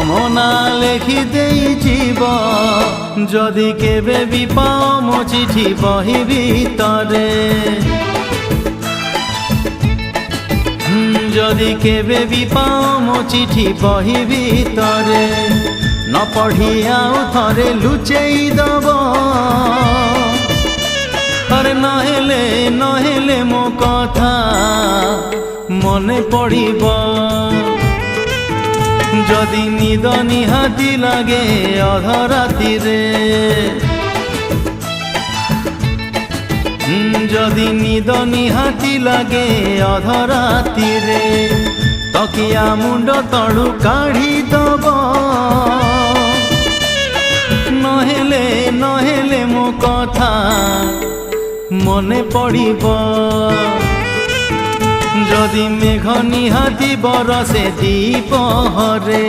ତମନା ଲେଖି ଦେଇଯିବ ଯଦି କେବେ ବି ପାଅ ମୋ ଚିଠି ବହି ଭିତରେ। ଯଦି କେବେ ବି ପାଅ ମୋ ଚିଠି ବହି ଭିତରେ ନ ପଢ଼ି ଆଉ ଥରେ ଲୁଚେଇ ଦବ। ଆରେ ନହେଲେ ମୋ କଥା ମନେ ପଡ଼ିବ। যদি নিদ নিহাতি লাগে অধরাতিরে, যদি নিদ নিহাতি লাগে অধরাতিরে তকিয়া মুন্ড তলু কাঢ়ি দব। নহেলে মো কথা মনে পড়িব। যদি মেঘ নিহাতি বরসে দ্বিপহরে।